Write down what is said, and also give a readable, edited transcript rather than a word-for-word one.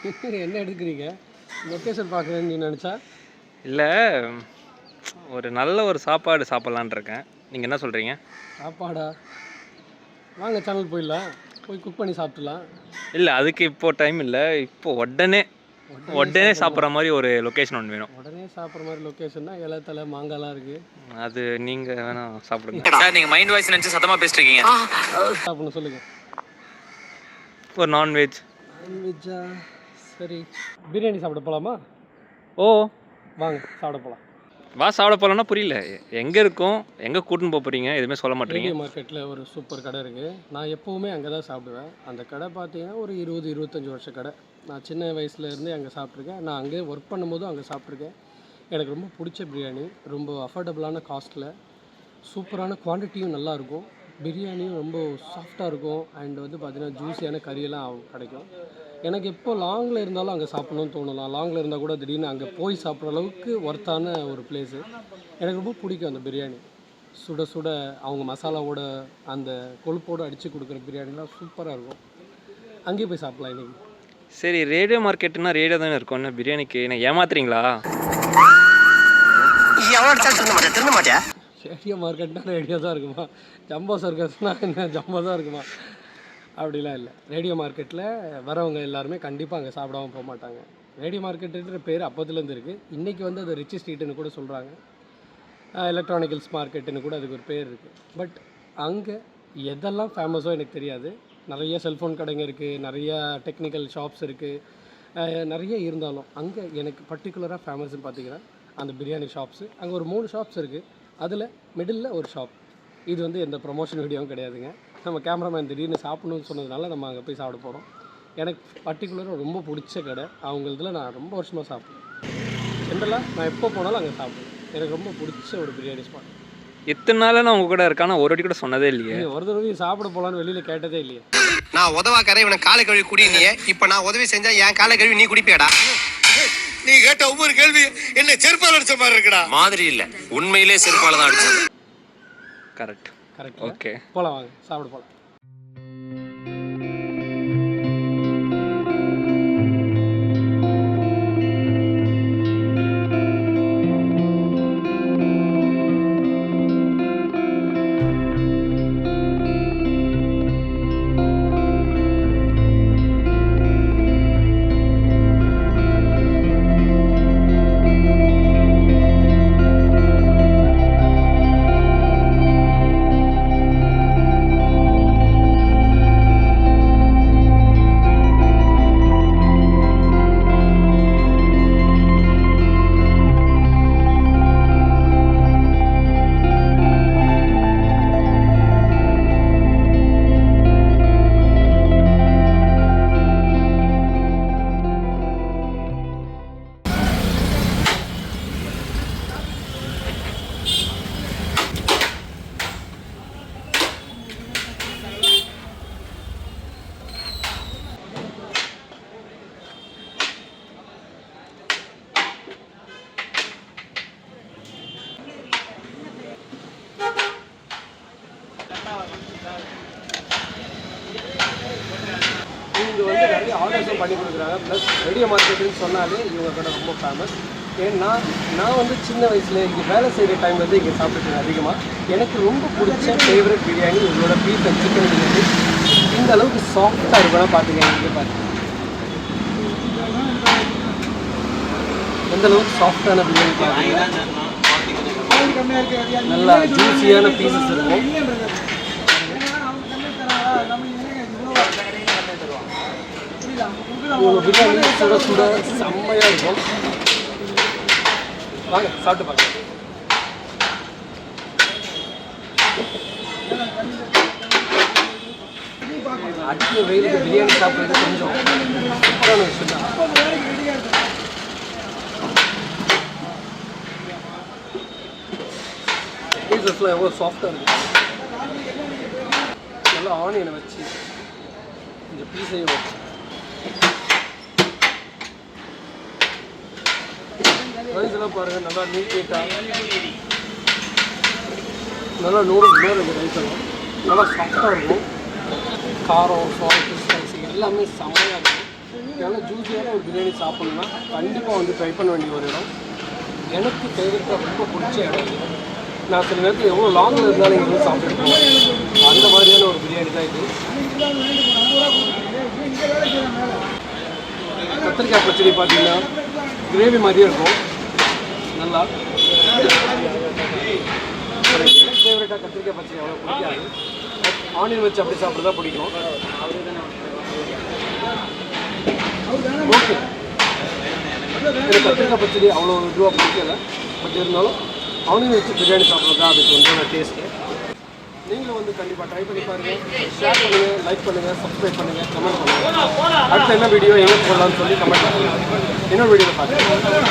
என்ன எடுக்கிறீங்க? லொக்கேஷன் பார்க்குறேன்னு நீ நினச்சா? இல்லை, ஒரு நல்ல ஒரு சாப்பாடு சாப்பிட்லான் இருக்கேன். நீங்கள் என்ன சொல்கிறீங்க? சாப்பாடா? வாங்க சேனல் போயிடலாம், போய் குக் பண்ணி சாப்பிட்லாம். இல்லை, அதுக்கு இப்போது டைம் இல்லை. இப்போது உடனே சாப்பிட்ற மாதிரி ஒரு லொக்கேஷன் ஒன்று வேணும். உடனே சாப்பிட்ற மாதிரி லொக்கேஷன்னா இலை தலை மாங்காய்லாம் இருக்குது. அது நீங்கள் வேணால் சாப்பிடுங்க. சார், நீங்கள் மைண்ட் வாய்ஸ் நினச்சி சத்தமாக பேசிட்டுருக்கீங்க. சாப்பிடணும் சொல்லுங்கள். ஒரு நான்வெஜ். நான்வெஜ்ஜா? சரி, பிரியாணி சாப்பிட போகலாமா? ஓ, வாங்க சாப்பிட போகலாம். வா சாப்பிட போகலான்னா புரியல. எங்கே இருக்கோம், எங்கே கூட்டின்னு போக போகிறீங்க, எதுவுமே சொல்ல மாட்டேறீங்க. ரேடியோ மார்க்கெட்டில் ஒரு சூப்பர் கடை இருக்குது. நான் எப்போவுமே அங்கே தான் சாப்பிடுவேன். அந்த கடை பார்த்தீங்கன்னா ஒரு 20-25 வருஷ கடை. நான் சின்ன வயசுலேருந்தே அங்கே சாப்பிட்ருக்கேன். நான் அங்கே ஒர்க் பண்ணும்போதும் அங்கே சாப்பிட்ருக்கேன். எனக்கு ரொம்ப பிடிச்ச பிரியாணி. ரொம்ப அஃபோர்டபுளான காஸ்ட்டில், சூப்பரான குவான்டிட்டியும் நல்லாயிருக்கும். பிரியாணியும் ரொம்ப சாஃப்டாக இருக்கும். அண்ட் வந்து பார்த்திங்கன்னா ஜூஸியான கறியெல்லாம் கிடைக்கும். எனக்கு எப்போ லாங்கில் இருந்தாலும் அங்கே சாப்பிட்ணுன்னு தோணலாம். லாங்கில் இருந்தால் கூட திடீர்னு அங்கே போய் சாப்பிட்ற அளவுக்கு ஒர்த்தான ஒரு பிளேஸு. எனக்கு ரொம்ப பிடிக்கும் அந்த பிரியாணி. சுட சுட அவங்க மசாலாவோட அந்த கொழுப்போடு அடித்து கொடுக்குற பிரியாணிலாம் சூப்பராக இருக்கும். அங்கேயே போய் சாப்பிட்லாம் இன்றைக்கி. சரி, ரேடியோ மார்க்கெட்டுனா ரேடியோ தானே இருக்கும். என்ன பிரியாணிக்கு என்ன ஏமாத்துறீங்களா? ரேடியோ மார்க்கெட்னா ரேடியோ தான் இருக்குமா? ஜம்போ சர்க்கஸ்னால் என்ன ஜம்போ தான் இருக்குமா? அப்படிலாம் இல்லை. ரேடியோ மார்க்கெட்டில் வரவங்க எல்லாருமே கண்டிப்பாக அங்கே சாப்பிடாம போக மாட்டாங்க. ரேடியோ மார்க்கெட்டுன்ற பேர் அப்போதுலேருந்து இருக்குது. இன்றைக்கி வந்து அது ரிச் ஸ்ட்ரீட்டுன்னு கூட சொல்கிறாங்க. எலக்ட்ரானிக்கல்ஸ் மார்க்கெட்டுன்னு கூட அதுக்கு ஒரு பேர் இருக்குது. பட் அங்கே எதெல்லாம் ஃபேமஸோ எனக்கு தெரியாது. நிறைய செல்ஃபோன் கடைங்க இருக்குது, நிறையா டெக்னிக்கல் ஷாப்ஸ் இருக்குது, நிறைய இருந்தாலும் அங்கே எனக்கு பர்டிகுலராக ஃபேமஸ்ன்னு பார்த்தீங்கன்னா அந்த பிரியாணி ஷாப்ஸு. அங்கே ஒரு 3 ஷாப்ஸ் இருக்குது. அதில் மிடில் ஒரு ஷாப். இது வந்து எந்த ப்ரொமோஷன் வீடியோவும் கிடையாதுங்க. நம்ம கேமராமேன் திடீர்னு சாப்பிடணும்னு சொன்னதுனால நம்ம அங்கே போய் சாப்பிட போகிறோம். எனக்கு பர்டிகுலராக ரொம்ப பிடிச்ச கடை. அவங்க இதில் நான் ரொம்ப வருஷமாக சாப்பிடுவேன். ஜென்ரலாக நான் எப்போ போனாலும் அங்கே சாப்பிடுவேன். எனக்கு ரொம்ப பிடிச்ச ஒரு பிரியாணி ஸ்பாட். இத்தனை நாள் நான் உங்கள் கூட இருக்கான ஒரு வாட்டி கூட சொன்னதே இல்லையே. ஒரு தடவை சாப்பிட போகலான்னு வெளியில் கேட்டதே இல்லையே. நான் உதவா கரை இவனை காலை கழுவி குடினியே. இப்போ நான் உதவி செஞ்சா என் காலை கழுவி நீ குடிப்பியாடா? நீ கேட்ட ஒவ்வொரு கேள்வி என்ன செருப்பால் அடிச்ச மாதிரி இருக்குடா. மாதிரி இல்லை, உண்மையிலே செருப்பால தான் அடிச்சது. கரெக்ட். ஓகே, போகலாம் வாங்க சாப்பிட போகலாம். இங்கே வந்து நிறைய ஆர்டர்ஸும் பண்ணி கொடுக்குறாங்க. ப்ளஸ் ரேடியோ மார்க்கெட்டுன்னு சொன்னாலே இவங்க கடை ரொம்ப ஃபேமஸ். ஏன்னா நான் வந்து சின்ன வயசில் இங்கே வேலை செய்கிற டைம்லேருந்து இங்கே சாப்பிட்டுருக்கேன் அதிகமாக. எனக்கு ரொம்ப பிடிச்ச ஃபேவரட் பிரியாணி இவங்களோட பீஃப் அண்ட் சிக்கன் பிரியாணி. இந்த அளவுக்கு சாஃப்டாக இருக்குன்னா பார்த்துங்க. இங்கே பார்த்துங்க எந்த அளவுக்கு சாஃப்டான பிரியாணி பார்த்தீங்கன்னா நல்லா ஜூஸியான பீசஸ் இருக்கும். பிரியாணி சுட சுட செம்மையாக இருக்கும். வாங்க சாப்பிட்டு பாருங்க. அடிக்கிற வெயிலுக்கு பிரியாணி சாப்பிட்றது கொஞ்சம் சூப்பரான விஷயம் தான். பீசஸ்லாம் எவ்வளோ சாஃப்டாக இருக்கும். நல்லா ஆனியனை வச்சு இந்த பீஸையும் வச்சு ரைஸ்லாம் பாருங்கள் நல்லா நீட்டாக நல்லா நூடுல்ஸ் மாதிரி இருக்கும். ரைஸ் எல்லாம் நல்லா சாஃப்டாக இருக்கும். காரம் சால்ட்டு ஸ்பைசி எல்லாமே செம்மையாக இருக்கும். நல்லா ஜூஸியான ஒரு பிரியாணி சாப்பிட்ணுன்னா கண்டிப்பாக வந்து ட்ரை பண்ண வேண்டிய ஒரு இடம். எனக்கு ஃபேவரட்டாக ரொம்ப பிடிச்ச இடம் இது. நான் சில நேரத்தில் எவ்வளோ லாங்கில் இருந்தாலும் இங்கே வந்து சாப்பிட்டுருக்கோம். அந்த மாதிரியான ஒரு பிரியாணி தான் இது. கத்திரிக்காய் பச்சடி பார்த்தீங்கன்னா கிரேவி மாதிரியே இருக்கும். நல்லா எனக்கு ஃபேவரட்டாக கத்திரிக்காய் பச்சடி அவ்வளோ பிடிக்காது. ஆனியன் வச்சு அப்படி சாப்பிட்டு தான் பிடிக்கும். ஓகே, எனக்கு கத்திரிக்காய் பச்சடி அவ்வளோ இதுவாக பிடிக்கல. பட் இருந்தாலும் ஆனியன் வச்சு பிரியாணி சாப்பிட்றது தான் அதுக்கு வந்து டேஸ்ட்டு. நீங்களும் வந்து கண்டிப்பாக ட்ரை பண்ணி பாருங்கள். ஷேர் பண்ணுங்கள், லைக் பண்ணுங்கள், சப்ஸ்கிரைப் பண்ணுங்கள், கமெண்ட் பண்ணுங்கள். அடுத்த என்ன வீடியோ எங்கே போடலாம்னு சொல்லி கமெண்ட் பண்ணுங்கள். இன்னொரு வீடியோவில் பார்க்குறேன்.